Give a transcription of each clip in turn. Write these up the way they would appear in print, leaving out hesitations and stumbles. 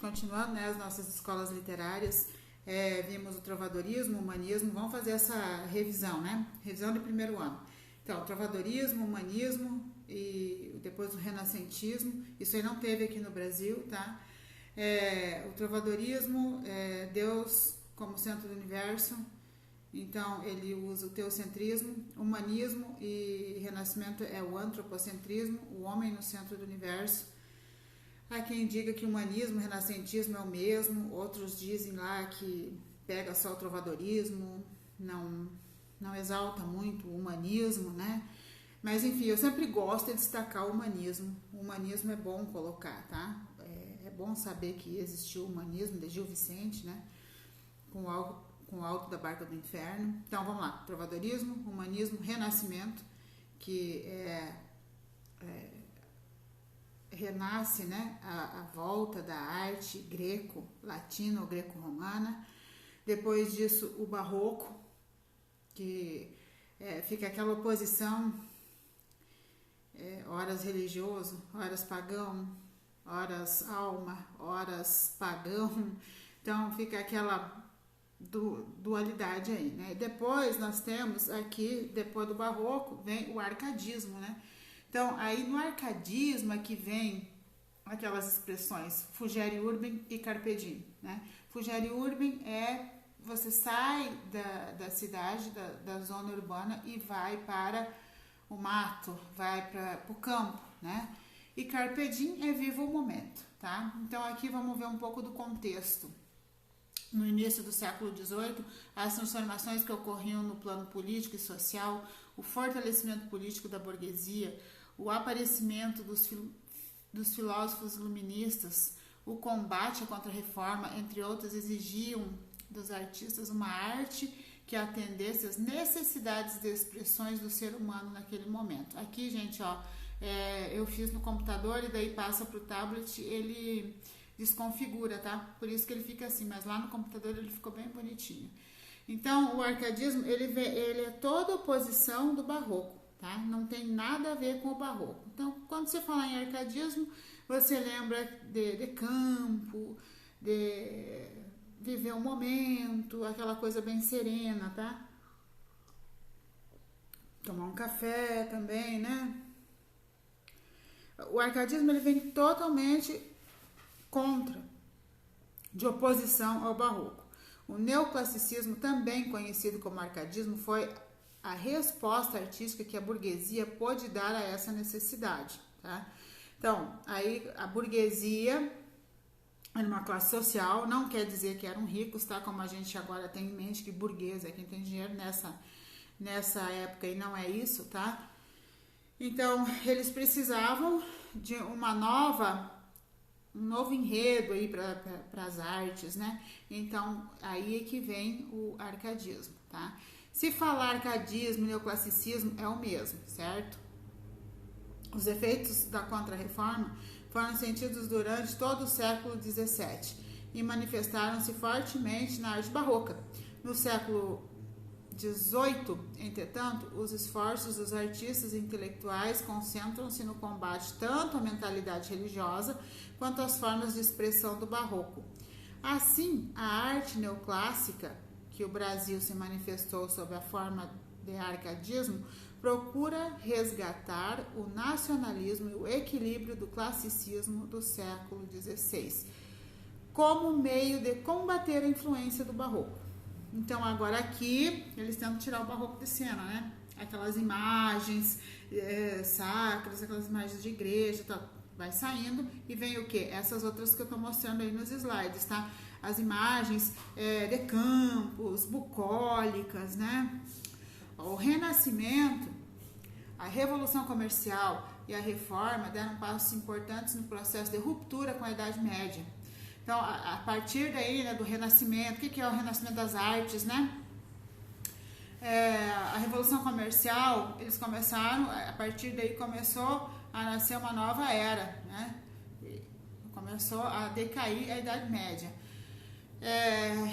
continuando, né, as nossas escolas literárias, vimos o trovadorismo, o humanismo, vamos fazer essa revisão, né? Revisão de primeiro ano. Então, trovadorismo, humanismo e depois o renascentismo, isso aí não teve aqui no Brasil, tá? O trovadorismo é Deus como centro do universo, então ele usa o teocentrismo, humanismo e renascimento é o antropocentrismo, o homem no centro do universo. Há quem diga que humanismo e renascentismo é o mesmo, outros dizem lá que pega só o trovadorismo, não exalta muito o humanismo, né? Mas enfim, eu sempre gosto de destacar o humanismo. O humanismo é bom colocar, tá? É bom saber que existiu o humanismo de Gil Vicente, né? Com o Alto da Barca do Inferno. Então vamos lá, trovadorismo, humanismo, renascimento, que renasce, né, a volta da arte greco-latina ou greco-romana. Depois disso, o barroco, que fica aquela oposição, horas religioso, horas pagão, horas alma, horas pagão. Então fica aquela dualidade aí, né? Depois nós temos aqui, depois do barroco, vem o arcadismo, né? Então, aí no arcadismo é que vem aquelas expressões Fugere Urbem e Carpe Diem, né? Fugere Urbem você sai da cidade, da zona urbana e vai para o mato, vai para o campo, né? E Carpe Diem é viva o momento, tá? Então, aqui vamos ver um pouco do contexto. No início do século XVIII, as transformações que ocorriam no plano político e social, o fortalecimento político da burguesia, o aparecimento dos filósofos iluministas, o combate à Contra-Reforma, entre outros, exigiam dos artistas uma arte que atendesse às necessidades de expressões do ser humano naquele momento. Aqui, gente, ó, eu fiz no computador e daí passa para o tablet, ele desconfigura, tá? Por isso que ele fica assim, mas lá no computador ele ficou bem bonitinho. Então, o arcadismo, ele é toda oposição do barroco, tá? Não tem nada a ver com o barroco. Então, quando você fala em arcadismo, você lembra de campo, de viver um momento, aquela coisa bem serena, tá? Tomar um café também, né? O arcadismo, ele vem totalmente de oposição ao barroco. O neoclassicismo, também conhecido como arcadismo, foi a resposta artística que a burguesia pôde dar a essa necessidade, tá? Então, aí a burguesia era uma classe social, não quer dizer que eram ricos, tá? Como a gente agora tem em mente que burguês é quem tem dinheiro nessa época, e não é isso, tá? Então, eles precisavam de um novo enredo aí para as artes, né? Então, aí é que vem o arcadismo, tá? Se falar arcadismo e neoclassicismo é o mesmo, certo? Os efeitos da Contra-Reforma foram sentidos durante todo o século XVII e manifestaram-se fortemente na arte barroca. No século XVIII, entretanto, os esforços dos artistas e intelectuais concentram-se no combate tanto à mentalidade religiosa quanto às formas de expressão do barroco. Assim, a arte neoclássica, que o Brasil se manifestou sob a forma de arcadismo, procura resgatar o nacionalismo e o equilíbrio do classicismo do século XVI, como meio de combater a influência do barroco. Então, agora aqui, eles tentam tirar o barroco de cena, né? Aquelas imagens sacras, aquelas imagens de igreja, tá? Vai saindo e vem o quê? Essas outras que eu tô mostrando aí nos slides, tá? As imagens de campos, bucólicas, né? O Renascimento, a Revolução Comercial e a Reforma deram passos importantes no processo de ruptura com a Idade Média. Então, a partir daí, né, do Renascimento, o que é o Renascimento das Artes, né? A Revolução Comercial, eles começaram, a partir daí começou a nascer uma nova era, né? Começou a decair a Idade Média.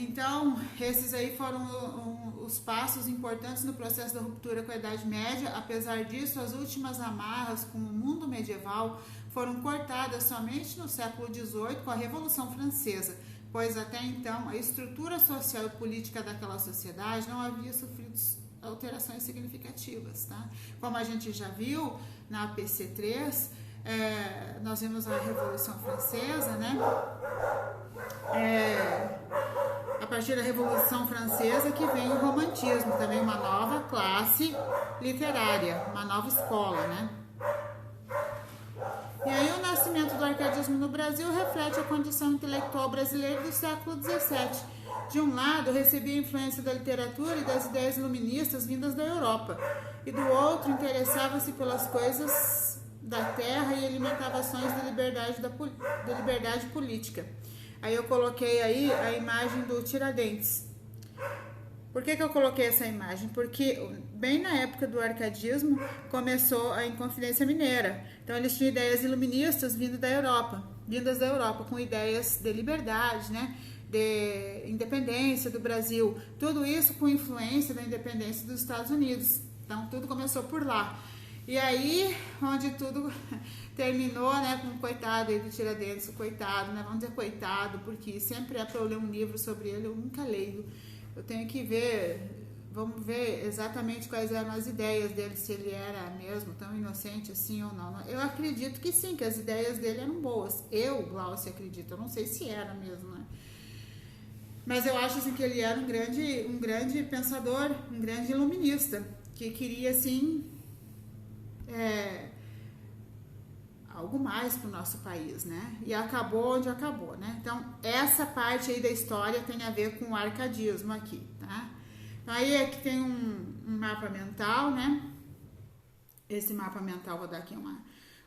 Então, esses aí foram os passos importantes no processo da ruptura com a Idade Média. Apesar disso, as últimas amarras com o mundo medieval foram cortadas somente no século XVIII com a Revolução Francesa, pois até então a estrutura social e política daquela sociedade não havia sofrido alterações significativas, tá? Como a gente já viu na PC3, nós vimos a Revolução Francesa, né? A partir da Revolução Francesa que vem o romantismo, também uma nova classe literária, uma nova escola, né? E aí o nascimento do arcadismo no Brasil reflete a condição intelectual brasileira do século XVII. De um lado, recebia a influência da literatura e das ideias iluministas vindas da Europa, e do outro, interessava-se pelas coisas da terra e alimentava sonhos da liberdade política. Aí eu coloquei aí a imagem do Tiradentes. Por que eu coloquei essa imagem? Porque bem na época do arcadismo começou a Inconfidência Mineira. Então eles tinham ideias iluministas vindas da Europa, com ideias de liberdade, né? De independência do Brasil. Tudo isso com influência da independência dos Estados Unidos. Então tudo começou por lá. E aí, onde tudo terminou, né, com o coitado aí do Tiradentes, o coitado, né? Vamos dizer coitado, porque sempre é para eu ler um livro sobre ele, eu nunca leio. Eu tenho que ver, vamos ver exatamente quais eram as ideias dele, se ele era mesmo tão inocente assim ou não. Eu acredito que sim, que as ideias dele eram boas. Eu, Glaucia, acredito. Eu não sei se era mesmo, né? Mas eu acho assim, que ele era um grande pensador, um grande iluminista, que queria, assim, algo mais para o nosso país, né? E acabou onde acabou, né? Então, essa parte aí da história tem a ver com o arcadismo aqui, tá? Então, aí aqui tem um mapa mental, né? Esse mapa mental, vou dar aqui uma...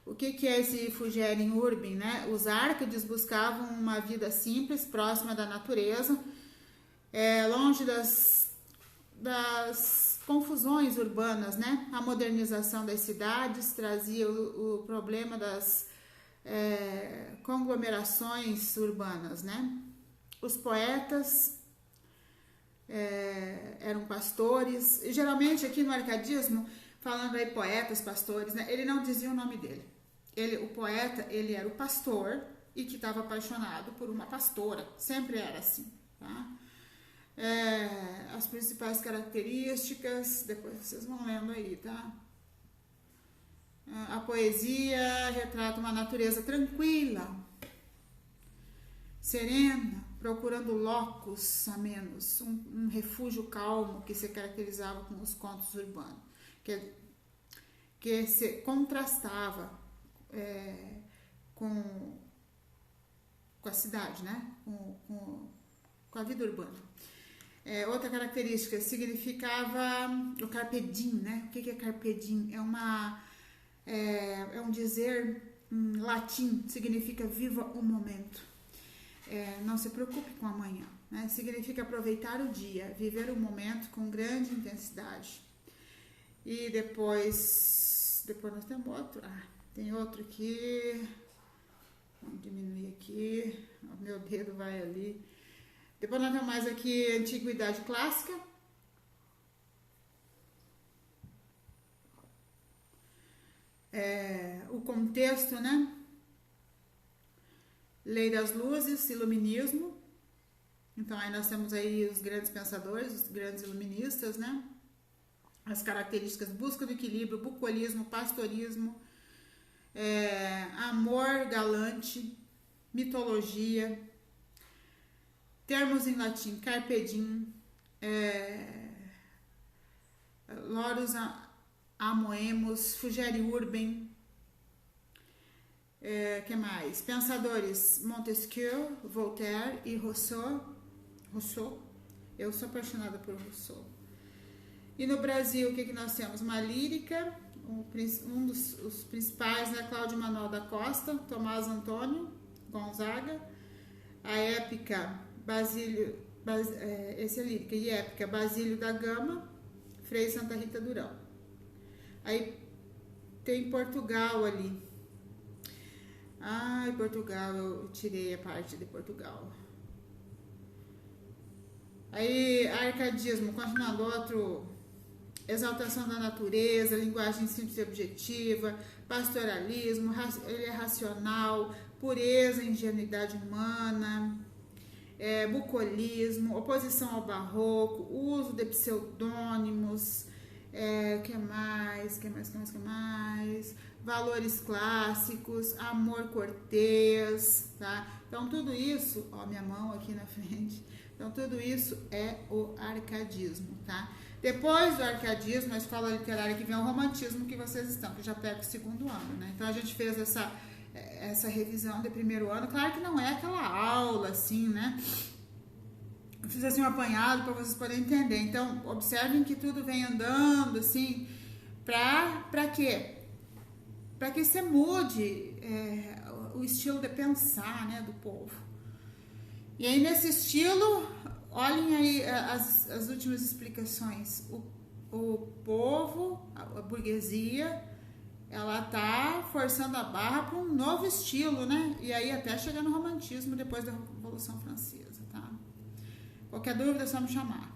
O que é esse Fugerem Urbem, né? Os Árcades buscavam uma vida simples, próxima da natureza, longe das confusões urbanas, né? A modernização das cidades trazia o problema das conglomerações urbanas, né? Os poetas eram pastores, e geralmente aqui no arcadismo, falando aí poetas, pastores, né? Ele não dizia o nome dele. O poeta, ele era o pastor e que estava apaixonado por uma pastora, sempre era assim, tá? As principais características, depois vocês vão lendo aí, tá? A poesia retrata uma natureza tranquila, serena, procurando locus amenos, um refúgio calmo que se caracterizava com os contos urbanos, que se contrastava com a cidade, né? Com a vida urbana. Outra característica significava o carpe diem, né? O que é carpe diem? É um dizer em latim, significa viva o momento. Não se preocupe com amanhã, né? Significa aproveitar o dia, viver o momento com grande intensidade. E depois nós temos outro. Tem outro aqui. Vamos diminuir aqui. O meu dedo vai ali. Depois nós temos mais aqui Antiguidade Clássica. O contexto, né? Lei das Luzes, Iluminismo. Então aí nós temos aí os grandes pensadores, os grandes iluministas, né? As características: busca do equilíbrio, bucolismo, pastorismo, amor galante, mitologia, termos em latim: carpe diem, lorus amoemus, fugere urbem, que mais? Pensadores: Montesquieu, Voltaire e Rousseau. Eu sou apaixonada por Rousseau. E no Brasil, o que nós temos? Uma lírica, um dos principais, né? Cláudio Manuel da Costa, Tomás Antônio Gonzaga. A épica, esse é lírica, e épica, Basílio da Gama, Frei Santa Rita Durão. Aí tem Portugal ali. Portugal, eu tirei a parte de Portugal. Aí, arcadismo, continuando, exaltação da natureza, linguagem simples e objetiva, pastoralismo, ele é racional, pureza e ingenuidade humana, bucolismo, oposição ao barroco, uso de pseudônimos, que mais? Valores clássicos, amor cortês, tá? Então tudo isso, ó, minha mão aqui na frente. Então tudo isso é o arcadismo, tá? Depois do arcadismo, a escola literária que vem o romantismo que vocês estão, que já pega o segundo ano, né? Então a gente fez essa revisão de primeiro ano. Claro que não é aquela aula assim, né? Eu fiz assim um apanhado para vocês poderem entender. Então, observem que tudo vem andando assim, para quê? Para que você mude o estilo de pensar, né, do povo. E aí, nesse estilo, olhem aí as últimas explicações. O povo, a burguesia, ela tá forçando a barra para um novo estilo, né? E aí até chegar no romantismo depois da Revolução Francesa, tá? Qualquer dúvida é só me chamar.